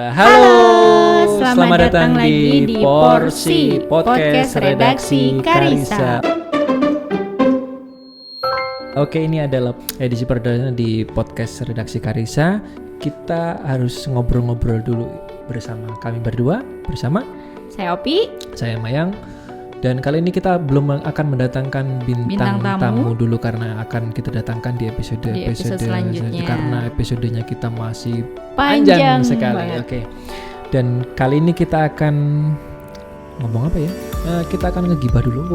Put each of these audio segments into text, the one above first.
Halo, selamat datang lagi di Porsi Podcast Redaksi Karisa. Oke, ini adalah edisi perdana di Podcast Redaksi Karisa. Kita harus ngobrol-ngobrol dulu bersama kami berdua, bersama Saya Opi, saya Mayang. Dan kali ini kita belum akan mendatangkan bintang tamu dulu karena akan kita datangkan di episode selanjutnya. Karena episodenya kita masih panjang sekali. Oke. Dan kali ini kita akan ngomong apa ya? Kita akan ngegibah dulu.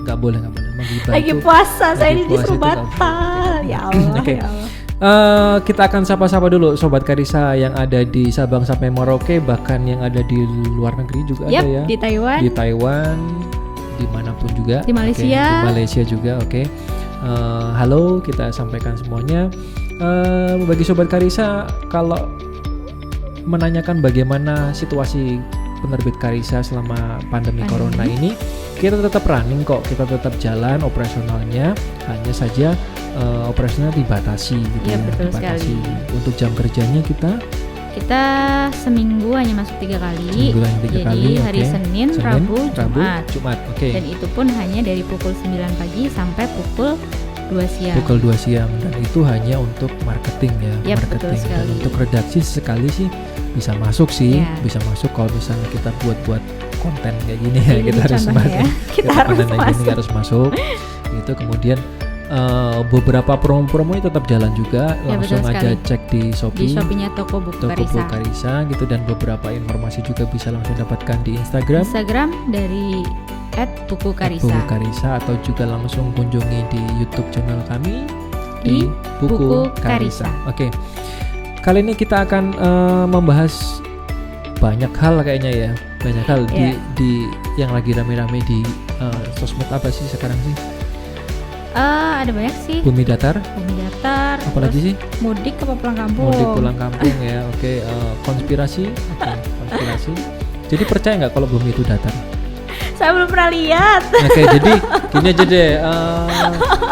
Nggak boleh menggibah. Lagi puasa, saya disuruh batal. Ya Allah. Okay. Ya Allah. Kita akan sapa-sapa dulu Sobat Karisa yang ada di Sabang sampai Merauke, bahkan yang ada di luar negeri juga ada ya. Di Taiwan, dimanapun juga. Di Malaysia. Di Malaysia juga, oke. Halo, kita sampaikan semuanya. Bagi Sobat Karisa, kalau menanyakan bagaimana situasi penerbit Karisa selama pandemi corona ini, kita tetap running kok, kita tetap jalan operasionalnya, hanya saja operasional dibatasi gitu ya. Betul dibatasi. sekali. Untuk jam kerjanya kita seminggu hanya masuk 3 kali. Jadi hari Senin, Rabu, Jumat. Oke. Dan itu pun hanya dari pukul 9 pagi sampai pukul 2 siang. Pukul 2 siang, dan itu hanya untuk marketing ya. Yap, marketing. betul sekali. Dan untuk redaksi sekali sih bisa masuk sih, ya. Bisa masuk kalau misalnya kita buat konten kayak gini ya, kita harus masuk. Ya. Kita harus masuk. Itu kemudian beberapa promo-promo ini tetap jalan juga, ya, langsung aja cek di Shopee. Di Shopee-nya Toko Buku Karisa gitu, dan beberapa informasi juga bisa langsung dapatkan di Instagram dari @bukukarisa atau juga langsung kunjungi di YouTube channel kami di Buku Karisa. Oke. Kali ini kita akan membahas banyak hal kayaknya ya. Banyak hal di yang lagi rame-rame di sosmed. Apa sih sekarang sih? Ada banyak sih. Bumi datar. Apalagi sih? Mudik ke pulang kampung. Ya. Oke. Konspirasi. Konspirasi. Jadi percaya nggak kalau bumi itu datar? Saya belum pernah lihat. Oke, jadi gini aja deh.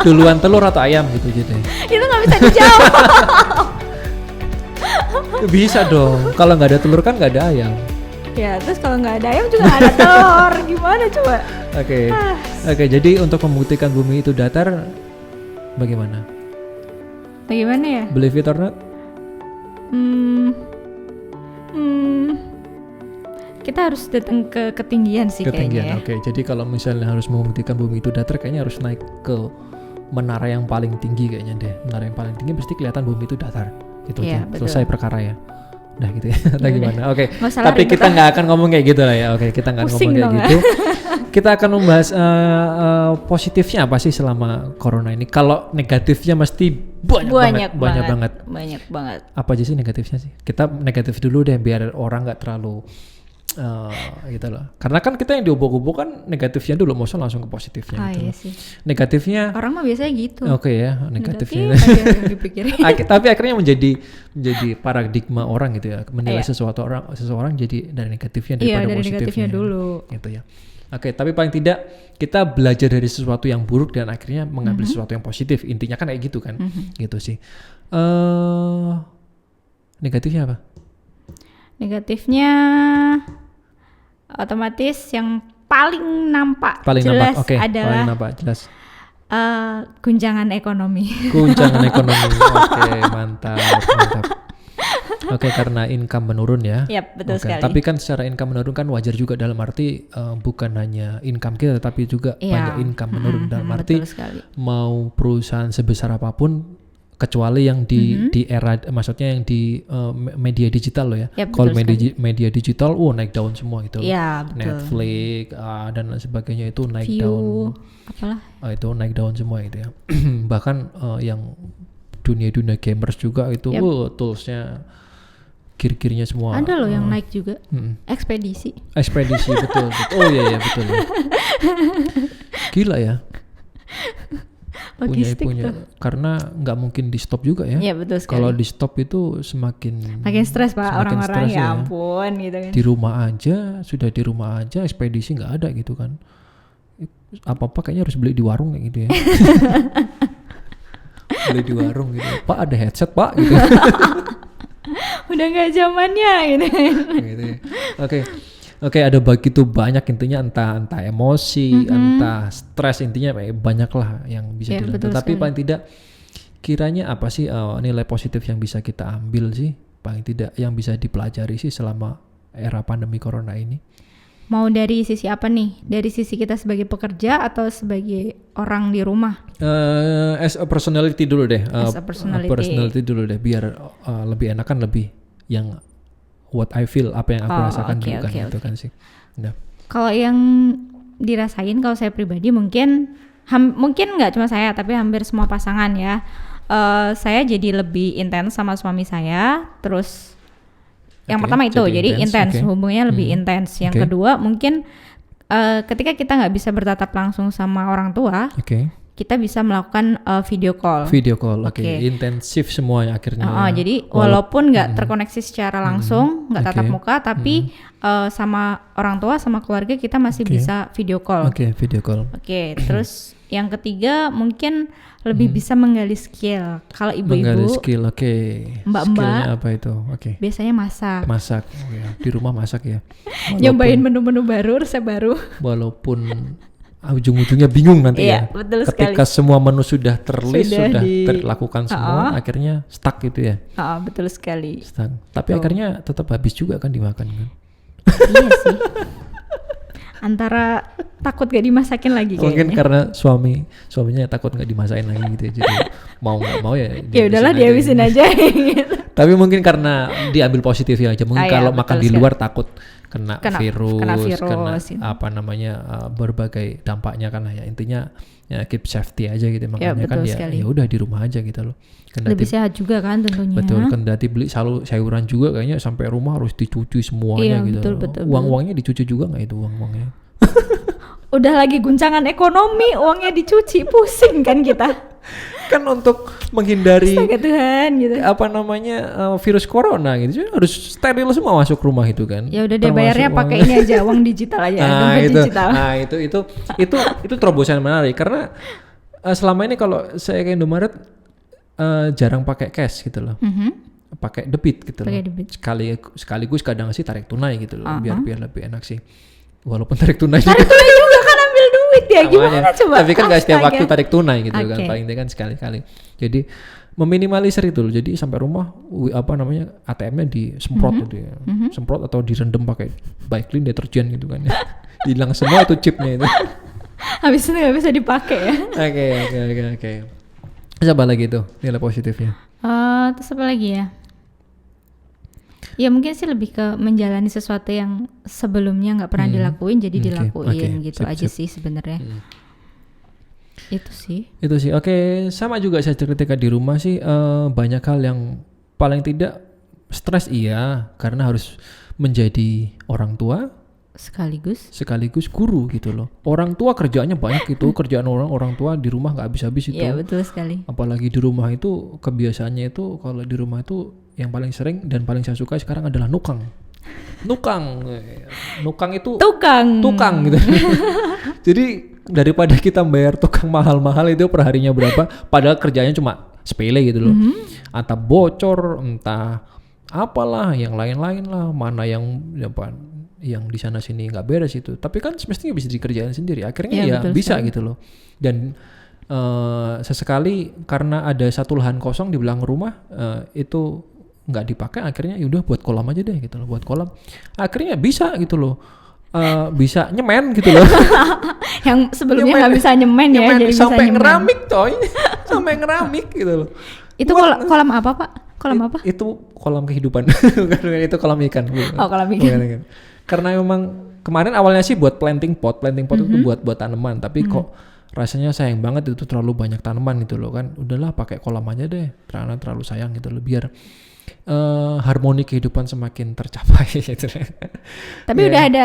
Duluan telur atau ayam gitu aja deh. Itu nggak bisa dijawab. Bisa dong. Kalau nggak ada telur kan nggak ada ayam. Ya, terus kalau nggak ada ayam juga nggak ada telur. Gimana coba? Oke, jadi untuk membuktikan bumi itu datar, bagaimana? Bagaimana ya? Believe it or not? Kita harus datang ke ketinggian sih kayaknya. Oke. Jadi kalau misalnya harus membuktikan bumi itu datar, kayaknya harus naik ke menara yang paling tinggi kayaknya deh. Menara yang paling tinggi pasti kelihatan bumi itu datar. Gitu aja. Selesai perkara ya. Udah gitu ya. Atau gimana? Oke. Tapi kita nggak akan ngomong kayak gitu lah ya. Oke, kita nggak ngomong kayak gitu. Kita akan membahas positifnya apa sih selama corona ini. Kalau negatifnya mesti banyak banget. Apa aja sih negatifnya sih? Kita negatif dulu deh biar orang nggak terlalu gitu loh. Karena kan kita yang diobok-obok kan negatifnya dulu, maksudnya langsung ke positifnya gitu. Iya sih. Negatifnya orang mah biasanya gitu. Oke ya, negatifnya. Tapi akhirnya menjadi paradigma orang gitu ya. Menilai seseorang jadi dari negatifnya daripada dari positifnya. Negatifnya dulu. Gitu ya. Oke, tapi paling tidak kita belajar dari sesuatu yang buruk dan akhirnya mengambil sesuatu yang positif. Intinya kan kayak gitu kan. Gitu sih. Negatifnya apa? Negatifnya otomatis yang paling nampak jelas adalah guncangan ekonomi. Oke, mantap. Oke, karena income menurun ya. Yap, betul sekali. Tapi kan secara income menurun kan wajar juga, dalam arti bukan hanya income kita tapi juga banyak income menurun, dalam arti mau perusahaan sebesar apapun kecuali yang di era, maksudnya yang di media digital loh ya. Kalau media digital naik daun semua gitu. Ya, betul. Netflix dan sebagainya itu naik View, daun. Itu naik daun semua gitu ya. Bahkan yang dunia gamers juga itu toolsnya kir-kirnya semua. Ada loh yang naik juga. Ekspedisi betul. Oh iya betul ya. Gila ya. punya karena nggak mungkin di stop juga ya. Iya, betul sekali. Kalau di stop itu makin stres Pak, orang-orang ya ampun gitu kan. Di rumah aja ekspedisi nggak ada gitu kan. Apa kayaknya harus beli di warung kayak gitu ya. Beli di warung gitu. Pak ada headset Pak gitu. Udah nggak zamannya gitu. Gitu ya. Oke, ada begitu banyak intinya, entah emosi, entah stres, intinya banyak lah yang bisa dilakukan. Tapi paling tidak kiranya apa sih nilai positif yang bisa kita ambil sih, paling tidak yang bisa dipelajari sih selama era pandemi corona ini? Mau dari sisi apa nih? Dari sisi kita sebagai pekerja atau sebagai orang di rumah? As a personality dulu deh. As a personality. Personality dulu deh, biar lebih enakan, lebih yang what I feel, apa yang aku rasakan dulu kan, itu kan sih. Nah. Kalau yang dirasain, kalau saya pribadi mungkin nggak cuma saya, tapi hampir semua pasangan ya. Saya jadi lebih intens sama suami saya, terus yang pertama itu jadi intens, hubungannya lebih intens. Yang kedua mungkin ketika kita nggak bisa bertatap langsung sama orang tua, kita bisa melakukan video call. Oke. Intensif semuanya akhirnya. Jadi walaupun nggak terkoneksi secara langsung, nggak tatap muka, tapi sama orang tua, sama keluarga kita masih bisa video call. Video call. Terus yang ketiga mungkin lebih bisa menggali skill. Kalau ibu-ibu, menggali skill, mbak-mbak, skillnya apa itu? Biasanya masak. Di rumah masak ya. Nyobain menu-menu baru, resep baru. Walaupun ujung-ujungnya bingung nanti ya. Betul ketika sekali. Semua menu sudah terlist, sudah terlakukan semua, akhirnya stuck gitu ya. Betul sekali. Stuck. Tapi akhirnya tetap habis juga kan dimakan kan. Iya sih. Antara takut gak dimasakin lagi kayaknya. Mungkin karena suaminya takut gak dimasakin lagi gitu ya. Jadi mau gak mau ya udahlah dihabisin aja gitu. Tapi mungkin karena diambil positif ya aja. Mungkin kalau makan di luar takut kena virus, apa namanya berbagai dampaknya kan ya. Intinya ya keep safety aja gitu. Makanya kan ya udah di rumah aja gitu loh. Lebih sehat juga kan tentunya. Betul, kendati beli sayuran juga kayaknya sampai rumah harus dicuci semuanya gitu. Betul. Uang-uangnya dicuci juga nggak itu uang-uangnya? Udah lagi guncangan ekonomi, uangnya dicuci, pusing kan kita. Kan untuk menghindari Tuhan, gitu. Apa namanya virus corona gitu, harus steril semua masuk rumah itu kan. Ya udah deh, bayarnya pakai ini aja, uang digital aja. Digital. Itu terobosan menarik karena selama ini kalau saya ke Indomaret jarang pakai cash gitu loh, pakai debit gitu loh. Sekaligus kadang sih tarik tunai gitu loh, biar lebih enak sih. Walaupun tarik tunai juga kan ambil duit ya, gimana coba? Tapi kan nggak setiap waktu tarik tunai gitu kan, paling tidak kan sekali-kali. Jadi meminimalisir itu loh. Jadi sampai rumah ATM-nya disemprot gitu ya, semprot atau direndam pakai Baiklin deterjen gitu kan. Hilang semua itu chipnya itu. Habis itu nggak bisa dipakai ya. Oke. Coba lagi tuh nilai positifnya. Terus apa lagi ya? Ya mungkin sih lebih ke menjalani sesuatu yang sebelumnya nggak pernah dilakuin, jadi dilakuin gitu aja sih sebenarnya. Itu sih. Oke, sama juga saya ketika di rumah sih banyak hal yang paling tidak stres karena harus menjadi orang tua sekaligus guru gitu loh. Orang tua kerjaannya banyak gitu, kerjaan orang tua di rumah nggak habis-habis itu. Iya betul sekali. Apalagi di rumah itu kebiasaannya itu kalau di rumah itu yang paling sering dan paling saya suka sekarang adalah nukang itu tukang gitu. Jadi daripada kita bayar tukang mahal-mahal itu perharinya berapa, padahal kerjanya cuma sepele gitu loh. Entah bocor, entah apalah yang lain-lain lah, mana yang di sana sini nggak beres itu, tapi kan semestinya bisa dikerjain sendiri. Akhirnya bisa sekali. Gitu loh. Dan sesekali karena ada satu lahan kosong di belakang rumah itu nggak dipakai, akhirnya yaudah buat kolam aja deh gitu loh, buat kolam. Akhirnya bisa gitu loh, bisa nyemen gitu loh. Yang sebelumnya nggak bisa nyemen ya, jadi sampai bisa ngeramik coy, sampai ngeramik gitu loh. Itu kolam apa Pak? Kolam apa? Itu kolam kehidupan. Itu kolam ikan. Kolam ikan. Karena memang kemarin awalnya sih buat planting pot itu buat tanaman, tapi kok rasanya sayang banget itu terlalu banyak tanaman gitu loh kan. Udahlah pakai kolam aja deh, karena terlalu sayang gitu loh, biar harmoni kehidupan semakin tercapai gitu. Tapi udah ada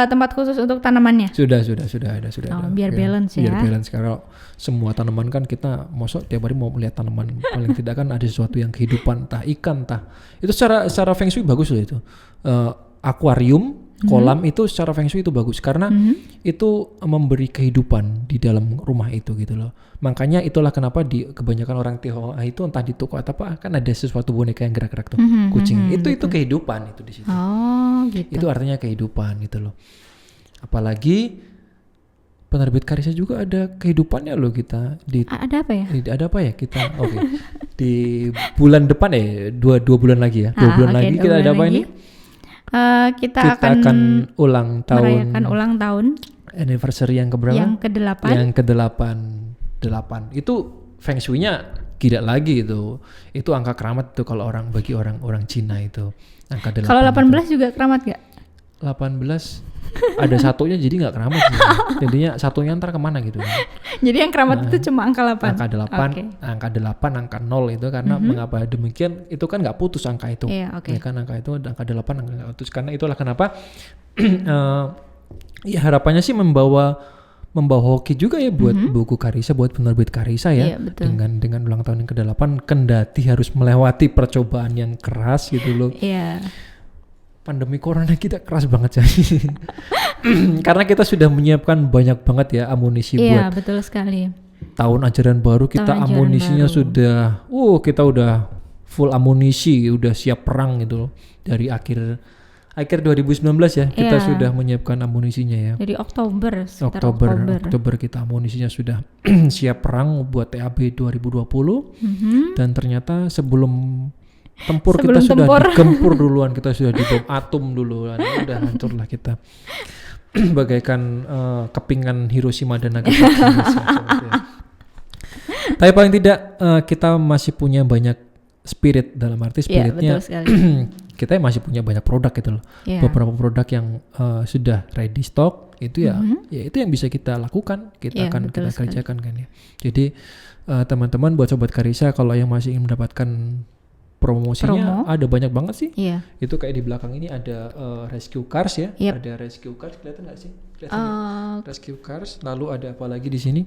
tempat khusus untuk tanamannya? Sudah ada. Biar balance ya. Biar balance, kalau semua tanaman kan kita mosok tiap hari mau melihat tanaman, paling tidak kan ada sesuatu yang kehidupan, entah ikan, entah itu secara feng shui bagus loh itu. Akuarium Kolam itu secara feng shui itu bagus karena itu memberi kehidupan di dalam rumah itu gitu loh. Makanya itulah kenapa di kebanyakan orang Tionghoa itu entah di toko atau apa kan ada sesuatu boneka yang gerak-gerak tuh, kucing. Itu kehidupan itu di situ. Oh, gitu. Itu artinya kehidupan gitu loh. Apalagi penerbit Karisa juga ada kehidupannya loh kita di Ada apa ya? ada apa ya kita oke. Di bulan depan dua bulan lagi ya. 2 bulan lagi kita ada apa ini? Kita akan ulang tahun, merayakan ulang tahun anniversary yang keberapa? Yang ke-8. Yang ke-8. Itu feng shui-nya gila lagi itu. Itu angka keramat itu kalau bagi orang Cina itu. Angka 8. Kalau 18 juga keramat gak? 18 ada satunya jadi nggak keramat sih. Jadinya satunya ntar kemana gitu. Jadi yang keramat itu cuma angka 8. Angka 8, angka 8, angka 0 itu karena mengapa demikian? Itu kan nggak putus angka itu. Iya, Ya kan angka itu angka 8 angka nggak putus karena itulah kenapa ya harapannya sih membawa hoki juga ya buat buku Karisa, buat penerbit Karisa ya. Iya, betul. Dengan ulang tahun yang ke-8 kendati harus melewati percobaan yang keras gitu loh. Iya. Pandemi corona kita keras banget sih. Karena kita sudah menyiapkan banyak banget ya amunisi Iya, buat betul sekali. tahun ajaran baru kita amunisinya sudah kita udah full amunisi, udah siap perang gitu loh. Dari akhir 2019 ya kita sudah menyiapkan amunisinya ya. Dari Oktober kita amunisinya sudah siap perang buat TAB 2020. Dan ternyata sebelum kita sudah digempur duluan, kita sudah dibom atom dulu, udah hancur lah kita. Bagaikan kepingan Hiroshima dan Nagasaki. Tapi paling tidak kita masih punya banyak spirit, dalam arti spiritnya kita masih punya banyak produk gitu loh. Beberapa produk yang sudah ready stock itu ya itu yang bisa kita lakukan, kita akan kita kerjakan kan ya. Jadi teman-teman buat sobat Karisa kalau yang masih ingin mendapatkan promosinya ada banyak banget sih. Itu kayak di belakang ini ada rescue cars ya. Ada rescue cars, kelihatan nggak sih? Rescue cars. Lalu ada apa lagi di sini?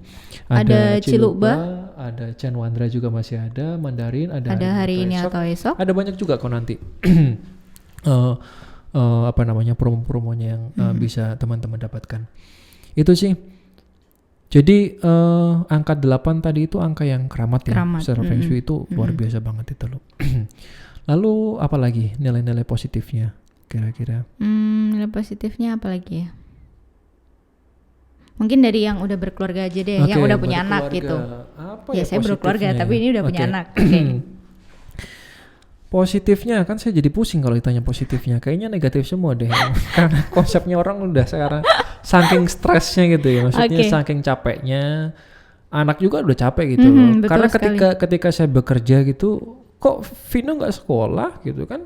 Ada Ciluba, ada Chan Wandra juga masih ada, Mandarin, ada hari ini atau esok. Ada banyak juga kok nanti. Promo-promonya yang bisa teman-teman dapatkan. Itu sih. Jadi angka 8 tadi itu angka yang keramat ya. Secara feng shui itu luar biasa banget itu loh. Lalu apa lagi nilai-nilai positifnya kira-kira? Nilai positifnya apa lagi ya? Mungkin dari yang udah berkeluarga aja deh, yang udah punya anak gitu. Apa ya saya berkeluarga tapi ini udah punya anak. Positifnya kan saya jadi pusing kalau ditanya positifnya. Kayaknya negatif semua deh. Karena konsepnya orang udah sekarang saking stresnya gitu ya. Maksudnya saking capeknya. Anak juga udah capek gitu loh. Karena ketika saya bekerja gitu, kok Vino nggak sekolah gitu kan?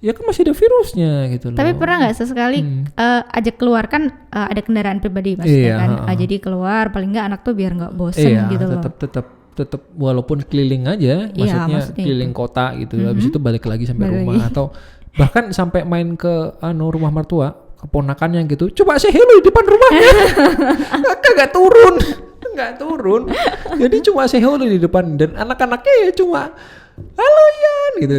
Ya kan masih ada virusnya gitu loh. Tapi pernah nggak sesekali ajak keluar kan ada kendaraan pribadi maksudnya kan. Jadi keluar paling nggak anak tuh biar nggak bosen gitu loh. Tetap walaupun keliling aja, maksudnya keliling kota gitu. Habis itu balik lagi sampai rumah atau bahkan sampai main ke rumah mertua, keponakannya gitu. Coba say hello di depan rumahnya. Enggak turun. Jadi cuma say hello di depan dan anak-anaknya ya cuma halo Yan gitu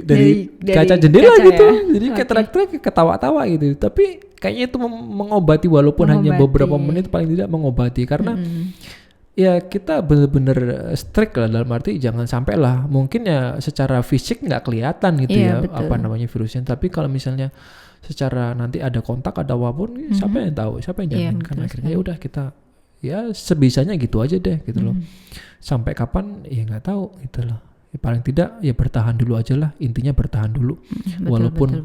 dari kaca jendela gitu. Ya? Jadi kayak teriak-teriak ketawa-tawa gitu. Tapi kayaknya itu mengobati walaupun hanya beberapa menit, paling tidak mengobati karena ya kita bener-bener strict lah, dalam arti jangan sampai lah mungkin ya secara fisik nggak kelihatan gitu virusnya, tapi kalau misalnya secara nanti ada kontak ada apapun siapa yang tahu, siapa yang jamin, kan akhirnya ya udah kita ya sebisanya gitu aja deh gitu loh. Sampai kapan ya nggak tahu gitu loh. Ya, paling tidak ya bertahan dulu aja lah, intinya bertahan dulu. Walaupun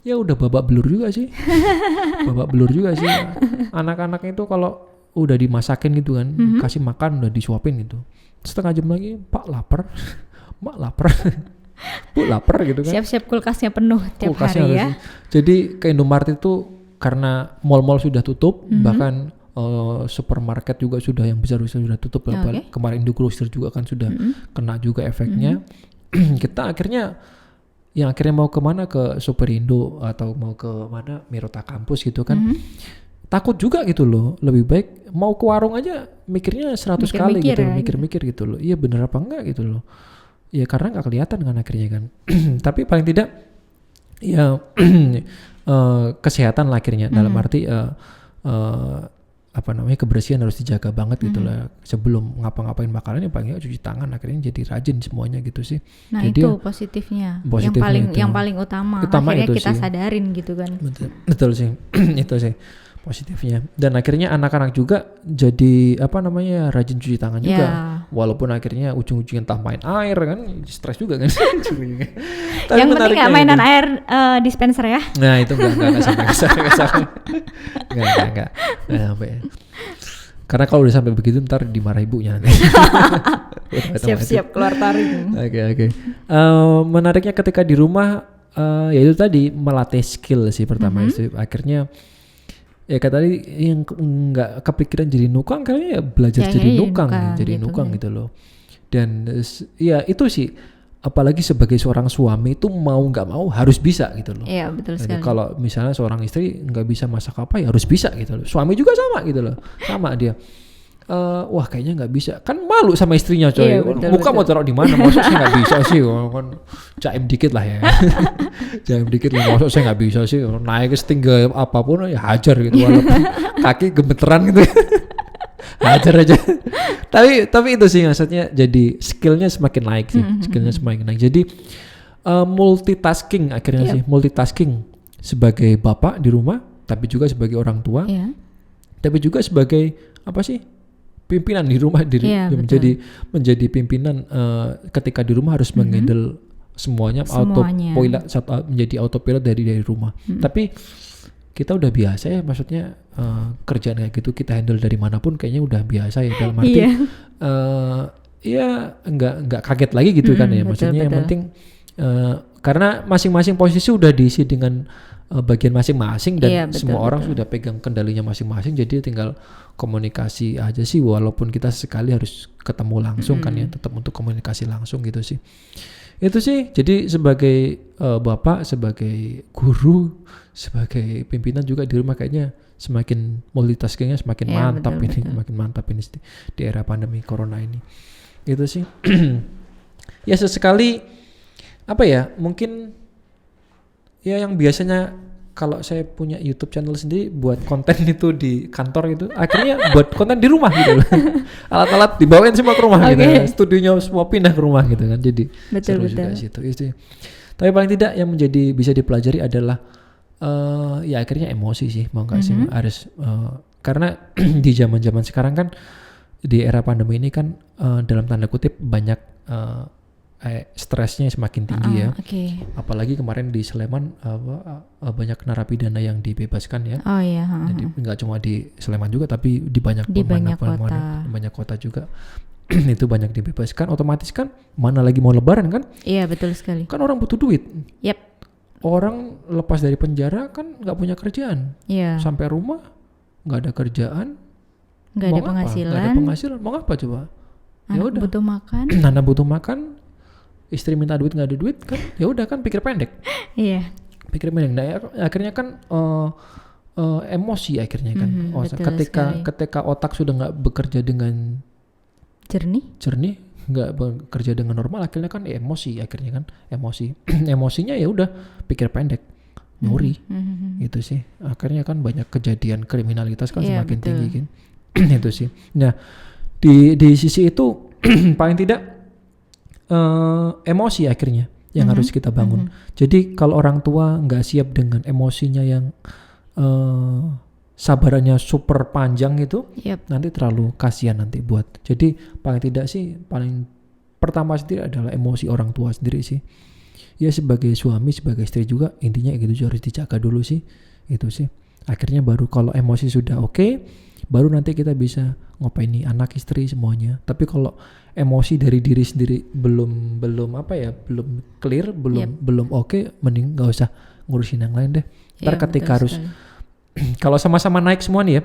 ya udah babak belur juga sih. Anak-anak itu kalau udah dimasakin gitu kan, kasih makan udah disuapin gitu, setengah jam lagi Pak lapar, Mak lapar, Bu lapar gitu kan. Siap-siap kulkasnya penuh tiap hari ya. Jadi ke Indomaret itu karena mall-mall sudah tutup, bahkan supermarket juga sudah yang besar sudah tutup. Kemarin di Grosir juga kan sudah kena juga efeknya. Kita akhirnya mau kemana, ke Superindo atau mau ke mana Mirota Kampus gitu kan. Takut juga gitu loh, lebih baik mau ke warung aja mikirnya 100 kali gitu loh, mikir-mikir gitu loh, iya bener apa enggak gitu loh, ya karena nggak kelihatan kan akhirnya kan. Tapi paling tidak ya kesehatan lah akhirnya, dalam arti apa namanya, kebersihan harus dijaga banget gitu lah. Sebelum ngapa-ngapain makanan ya paling cuci tangan, akhirnya jadi rajin semuanya gitu sih. Nah jadi itu positifnya itu. yang paling utama akhirnya kita sadarin gitu kan. Betul sih. Itu sih positifnya. Dan akhirnya anak-anak juga jadi apa namanya, rajin cuci tangan juga. Walaupun akhirnya ujung-ujungnya entah main air kan, stres juga kan. Yang penting nggak mainan air dispenser ya. Nah itu nggak sampai. Nggak sampai. Karena kalau udah sampai begitu ntar dimarah ibunya. Siap-siap keluar taring. Oke. Menariknya ketika di rumah, ya itu tadi melatih skill sih pertama itu. Akhirnya ya kata tadi yang nggak kepikiran jadi nukang, kayaknya ya belajar jadi nukang gitu loh. Dan ya itu sih, apalagi sebagai seorang suami itu mau nggak mau harus bisa gitu loh. Iya betul sekali. Kalau misalnya seorang istri nggak bisa masak apa ya harus bisa gitu loh. Suami juga sama gitu loh, sama dia. Wah kayaknya nggak bisa, kan malu sama istrinya coy. Iya, betul, muka mau taruh di mana? Maksud saya nggak bisa sih, kan jaim dikit lah ya. Jaim dikit lah, maksud saya nggak bisa sih. Naik ke setinggi apapun ya hajar gitu, walaupun kaki gemeteran gitu. Hajar aja. tapi itu sih maksudnya, jadi skillnya semakin naik sih, Jadi multitasking akhirnya sih, multitasking sebagai bapak di rumah, tapi juga sebagai orang tua, tapi juga sebagai apa sih, pimpinan di rumah, menjadi pimpinan ketika di rumah harus menghandle semuanya. Menjadi autopilot dari rumah. Tapi kita udah biasa ya, maksudnya kerjaan kayak gitu kita handle dari manapun kayaknya udah biasa ya, dalam arti ya nggak kaget lagi gitu kan ya, maksudnya yang penting karena masing-masing posisi udah diisi dengan bagian masing-masing, dan semua orang sudah pegang kendalinya masing-masing, jadi tinggal komunikasi aja sih, walaupun kita sekali harus ketemu langsung kan ya, tetap untuk komunikasi langsung gitu sih. Itu sih, jadi sebagai bapak, sebagai guru, sebagai pimpinan juga di rumah kayaknya semakin multitaskingnya semakin mantap ini di era pandemi corona ini. Itu sih. Ya sesekali apa ya, mungkin ya yang biasanya kalau saya punya YouTube channel sendiri buat konten itu di kantor itu, akhirnya buat konten di rumah gitu loh. Alat-alat dibawain semua ke rumah gitu, studionya semua pindah ke rumah gitu kan, jadi seru juga sih itu. Tapi paling tidak yang bisa dipelajari adalah ya akhirnya emosi sih, mau nggak sih harus karena di zaman sekarang kan, di era pandemi ini kan dalam tanda kutip banyak stresnya semakin tinggi ya. Apalagi kemarin di Sleman banyak narapidana yang dibebaskan ya. Jadi nggak cuma di Sleman juga, tapi di banyak kota juga. Itu banyak dibebaskan. Otomatis kan mana lagi mau lebaran kan? Iya betul sekali. Kan orang butuh duit. Orang lepas dari penjara kan nggak punya kerjaan. Sampai rumah nggak ada kerjaan. Nggak ada penghasilan. Mau apa coba? Anak butuh makan. Anak butuh makan. Istri minta duit nggak ada duit kan, ya udah kan pikir pendek. Pikir pendek. Nah, akhirnya kan emosi akhirnya kan. Ketika otak sudah nggak bekerja dengan jernih, nggak bekerja dengan normal, akhirnya kan emosi emosinya ya udah pikir pendek, nyuri. Itu sih. Akhirnya kan banyak kejadian kriminalitas kan semakin tinggi kan. Itu sih. Nah di sisi itu paling tidak emosi akhirnya yang harus kita bangun. Jadi kalau orang tua nggak siap dengan emosinya yang sabarannya super panjang itu, nanti terlalu kasihan nanti buat. Jadi paling pertama sendiri adalah emosi orang tua sendiri sih. Ya sebagai suami, sebagai istri juga intinya gitu harus dijaga dulu sih. Itu sih. Akhirnya baru kalau emosi sudah oke, baru nanti kita bisa ngopaini anak, istri semuanya. Tapi kalau emosi dari diri sendiri belum clear, belum oke, mending nggak usah ngurusin yang lain deh. Ntar ketika harus kalau sama-sama naik semua nih ya,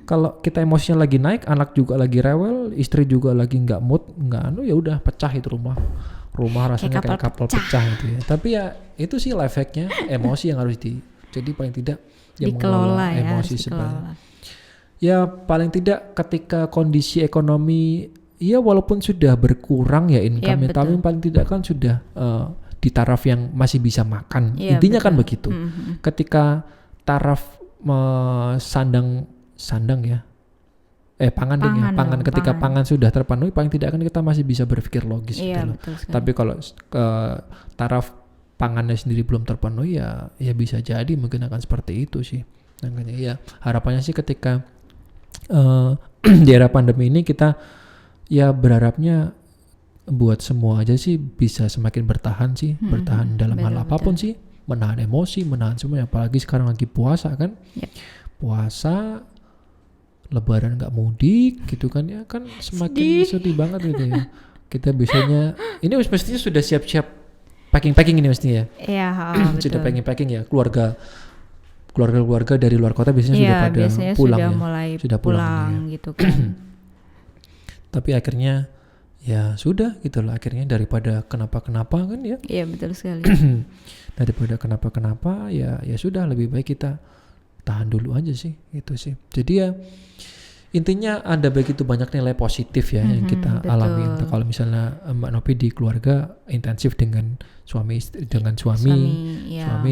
kalau kita emosinya lagi naik, anak juga lagi rewel, istri juga lagi nggak mood, ya udah pecah itu rumah rasanya kayak kapal pecah gitu ya. Tapi ya itu sih life hack-nya, emosi yang harus jadi paling tidak dikelola ya, emosi sebenarnya. Ya paling tidak ketika kondisi ekonomi ya walaupun sudah berkurang ya income-nya, tapi paling tidak kan sudah di taraf yang masih bisa makan. Intinya betul. Kan begitu. Ketika taraf sandang ya. Pangan. Ketika pangan sudah terpenuhi, paling tidak kan kita masih bisa berpikir logis gitu loh. Tapi kalau taraf pangannya sendiri belum terpenuhi ya bisa jadi mungkin akan seperti itu sih. Makanya ya harapannya sih ketika di era pandemi ini kita ya berharapnya buat semua aja sih bisa semakin bertahan sih, bertahan dalam hal apapun sih, menahan emosi, menahan semua. Apalagi sekarang lagi puasa kan, puasa, Lebaran nggak mudik gitu kan ya kan semakin sedih banget gitu ya. Kita biasanya ini mestinya sudah siap-siap packing ini mestinya ya. Iya, sudah packing ya keluarga dari luar kota biasanya sudah pada pulang sudah ya. Mulai sudah pulang ya. Gitu kan. Tapi akhirnya ya sudah gitu lah, akhirnya daripada kenapa-kenapa kan ya. Iya betul sekali. Daripada kenapa-kenapa ya sudah lebih baik kita tahan dulu aja sih gitu sih. Jadi ya intinya ada begitu banyak nilai positif ya yang kita alami. Kalau misalnya Mbak Novi di keluarga intensif dengan suami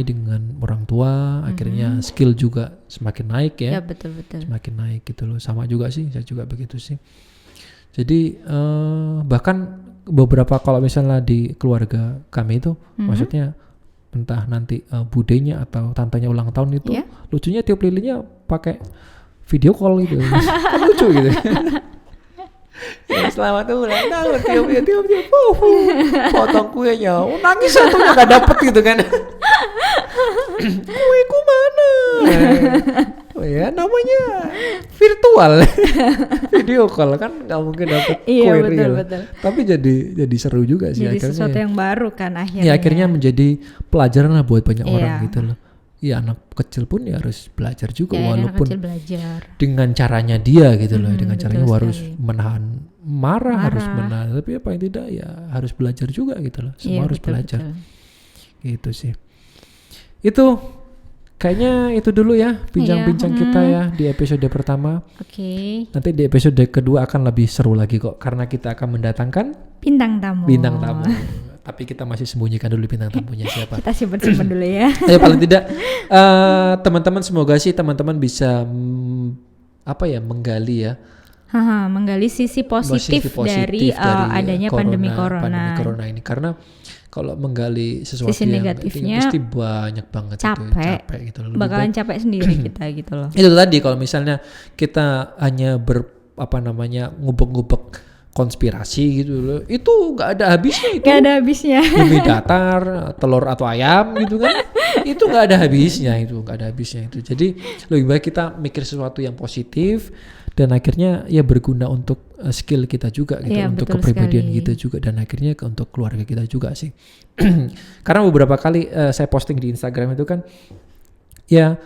dengan orang tua, akhirnya skill juga semakin naik ya. Ya betul. Semakin naik gitu loh. Sama juga sih, saya juga begitu sih. Jadi bahkan beberapa kalau misalnya di keluarga kami itu maksudnya entah nanti budenya atau tantenya ulang tahun itu lucunya tiup lilinnya pakai video call gitu. Kan lucu gitu. Ya, selamat ulang tahun, tiup potong kuenya, nangis satunya gak dapet gitu kan. Kueku mana? Oh ya namanya virtual. Video call kan gak mungkin dapet kue real. Betul. Tapi jadi seru juga sih. Jadi akhirnya sesuatu yang baru kan akhirnya. Ya akhirnya menjadi pelajaran lah buat banyak orang gitu loh. Ya anak kecil pun ya harus belajar juga walaupun dengan caranya dia gitu loh. Dengan caranya harus menahan marah, harus menahan. Tapi ya paling tidak ya harus belajar juga gitu loh. Semua harus belajar. Gitu sih. Itu kayaknya itu dulu ya bincang-bincang kita ya di episode pertama. Oke. Nanti di episode kedua akan lebih seru lagi kok karena kita akan mendatangkan bintang tamu. Tapi kita masih sembunyikan dulu bintang tamunya siapa. Kita simpan dulu ya. Ya paling tidak teman-teman semoga sih teman-teman bisa menggali ya. Menggali sisi positif dari adanya pandemi corona ini karena kalau menggali sesuatu sisi yang negatifnya pasti banyak banget capek gitu loh. Bakalan capek sendiri kita gitu loh. Itu tadi kalau misalnya kita hanya ngubek-ngubek konspirasi gitu loh. Itu enggak ada habisnya itu. Enggak ada habisnya. Bumi datar, telur atau ayam gitu kan. Itu enggak ada habisnya itu. Jadi lebih baik kita mikir sesuatu yang positif dan akhirnya ya berguna untuk skill kita juga gitu, untuk kepribadian kita juga dan akhirnya untuk keluarga kita juga sih. Karena beberapa kali saya posting di Instagram itu kan ya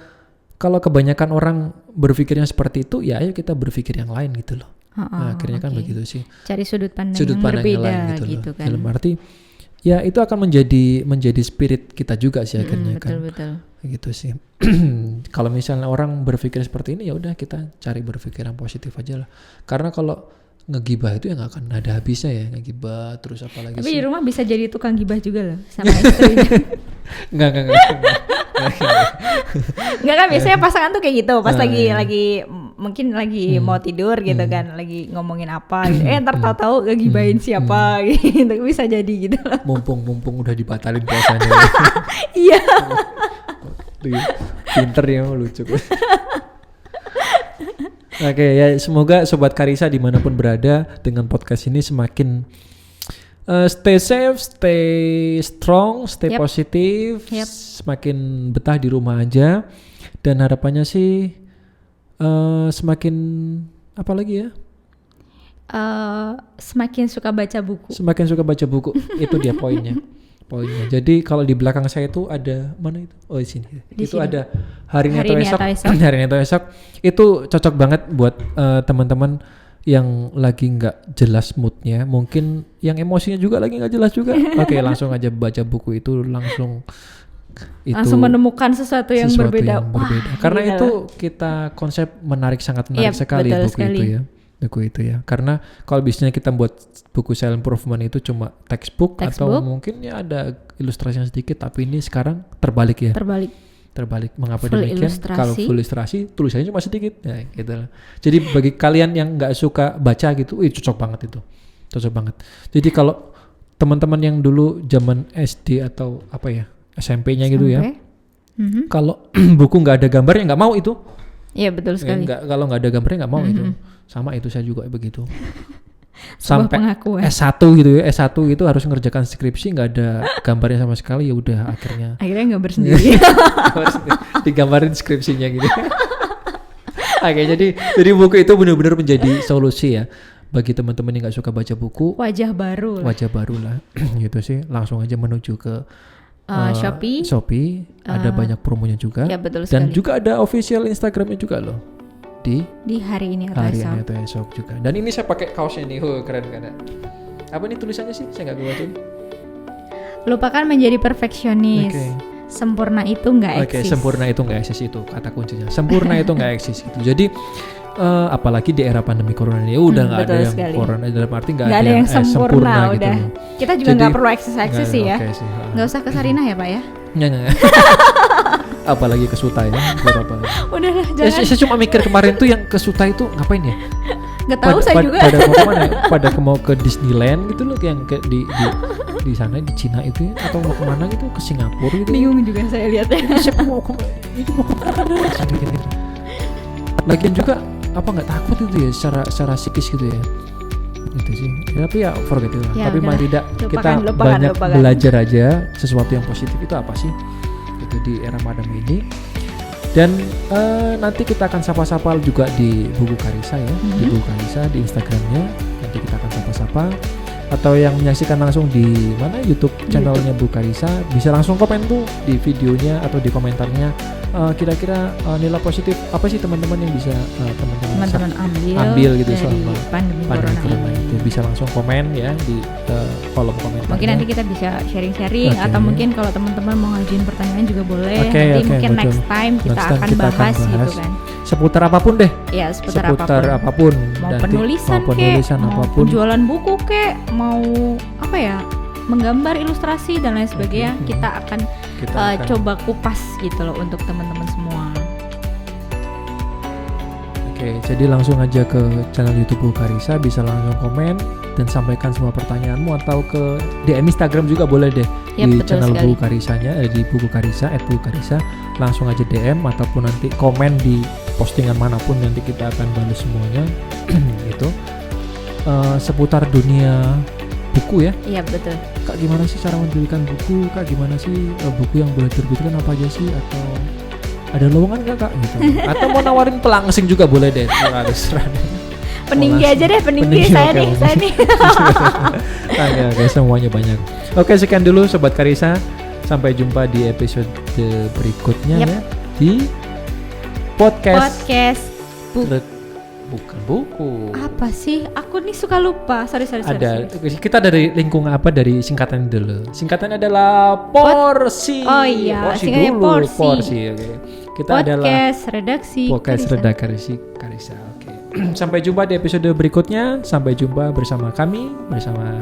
kalau kebanyakan orang berpikirnya seperti itu ya ayo kita berpikir yang lain gitu loh. Akhirnya kan begitu sih. Cari sudut pandang yang berbeda lain gitu kan. Dalam arti ya itu akan menjadi spirit kita juga sih akhirnya kan. Betul. Gitu sih. Kalau misalnya orang berpikir seperti ini ya udah kita cari berpikir yang positif aja lah. Karena kalau ngegibah itu ya nggak akan ada habisnya ya, ngegibah terus apalagi. Tapi di rumah bisa jadi tukang gibah juga loh sama istri. Enggak. Enggak kan biasanya pasangan tuh kayak gitu pas lagi mungkin lagi mau tidur gitu kan, lagi ngomongin apa gitu. Ntar tahu-tahu ngegibahin siapa gitu, bisa jadi gitu loh. Mumpung udah dibatalin puasanya. Iya. Pinter ya, lucu. Oke ya, semoga Sobat Karisa dimanapun berada dengan podcast ini semakin stay safe, stay strong, stay positif, semakin betah di rumah aja dan harapannya sih semakin apa lagi ya? Semakin suka baca buku. Itu dia poinnya. Jadi kalau di belakang saya itu ada mana itu? Oh di sini. Itu ada hari ini atau esok. Itu cocok banget buat teman-teman yang lagi nggak jelas moodnya, mungkin yang emosinya juga lagi nggak jelas juga. Oke, langsung aja baca buku itu langsung menemukan sesuatu yang berbeda. Karena itu kita konsep sangat menarik sekali buku itu ya. buku itu ya. Karena kalau biasanya kita buat buku self improvement itu cuma textbook atau mungkin ya ada ilustrasinya sedikit, tapi ini sekarang terbalik ya. Terbalik. Mengapa full demikian? Ilustrasi. Kalau full ilustrasi tulisannya cuma sedikit ya gitu. Jadi bagi kalian yang nggak suka baca gitu, cocok banget itu. Cocok banget. Jadi kalau teman-teman yang dulu zaman SD atau apa ya, SMP-nya gitu ya. Kalau buku nggak ada gambarnya nggak mau itu. Iya betul sekali. Kalau nggak ada gambarnya nggak mau itu. Sama itu saya juga begitu. Sampai pengakuan. S1 gitu ya, S1 itu harus ngerjakan skripsi nggak ada gambarnya sama sekali, ya udah akhirnya gambar sendiri. Digambarin skripsinya gitu. Oke, jadi buku itu benar-benar menjadi solusi ya bagi teman-teman yang nggak suka baca buku. Wajah baru lah gitu sih. Langsung aja menuju ke Shopee. Ada banyak promonya juga. Ya, betul dan sekali. juga ada official Instagramnya juga loh. Di hari ini atau esok juga. Dan ini saya pakai kaosnya nih, keren kan? Apa nih tulisannya sih? Saya nggak baca. Lupakan menjadi perfeksionis. Sempurna itu nggak eksis. Sempurna itu nggak eksis, itu kata kuncinya. Sempurna itu nggak eksis gitu. Jadi apalagi di era pandemi corona ini udah nggak ada yang sekali. Corona dalam arti nggak ada yang sempurna udah. Gitu. Kita juga nggak perlu eksis sih ya. Nggak usah ke Sarinah ya Pak ya. Nggak. Apalagi ke Suta ya. Udahlah jangan. Saya cuma mikir kemarin tuh yang ke Suta itu ngapain ya? Nggak tahu saya juga. Pada mau kemana ya? Pada mau ke Disneyland gitu loh, yang ke di sana di Cina itu ya, atau mau kemana gitu, ke Singapura gitu. Bingung juga saya lihatnya. Saya mau kemana? Lagian juga apa nggak takut itu ya secara psikis gitu ya, itu sih ya, tapi ya forget itu lah. Tapi mari tidak kita banyak belajar aja sesuatu yang positif itu apa sih itu di era pandemi ini. Dan nanti kita akan sapa-sapa juga di buku Karisa ya, di buku Karisa di Instagramnya nanti kita akan sapa-sapa. Atau yang menyaksikan langsung di mana YouTube channelnya Bu Karisa, bisa langsung komen tuh di videonya atau di komentarnya, kira-kira nilai positif apa sih teman-teman yang bisa teman-teman ambil gitu selama pandemi corona ini. Bisa langsung komen ya di kolom komentar. Mungkin nanti kita bisa sharing-sharing atau mungkin kalau teman-teman mau ngajuin pertanyaan juga boleh. Nanti mungkin next time kita akan bahas gitu kan. Seputar apapun deh. Ya, seputar apapun. Mau penulisan apapun. Jualan buku kek, mau apa ya? Menggambar, ilustrasi dan lain sebagainya. Kita akan coba kupas gitu loh untuk teman-teman semua. Oke, jadi langsung aja ke channel YouTube Bu Karisa, bisa langsung komen dan sampaikan semua pertanyaanmu, atau ke DM Instagram juga boleh deh. Di channel Bu Karisanya, di Buku Karisa @bukukarisa, langsung aja DM ataupun nanti komen di postingan manapun, nanti kita akan balas semuanya. Gitu. Seputar dunia buku ya. Iya betul. Kak, gimana sih cara menerbitkan buku? Kak, gimana sih buku yang boleh diterbitkan apa aja sih? Atau ada lowongan nggak Kak? Gitu. Atau mau nawarin pelangsing juga boleh deh. Peninggi aja deh, peninggi saya nih. Oke, semuanya banyak. Oke, sekian dulu Sobat Karisa. Sampai jumpa di episode berikutnya ya di podcast bukan buku. Apa sih? Aku nih suka lupa. Sorry. Kita dari lingkungan apa? Dari singkatan dulu. Singkatannya adalah porsi. Oh iya, singkatannya porsi. Oke. Kita podcast redaksi Karisa. Oke. Sampai jumpa di episode berikutnya. Sampai jumpa bersama kami, bersama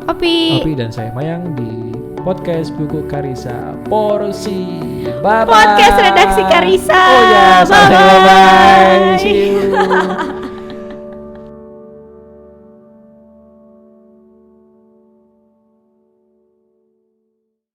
Opi dan saya Mayang di podcast Buku Karisa Porsi. Bye bye. Podcast redaksi Karisa. Oh ya, bye bye. See you.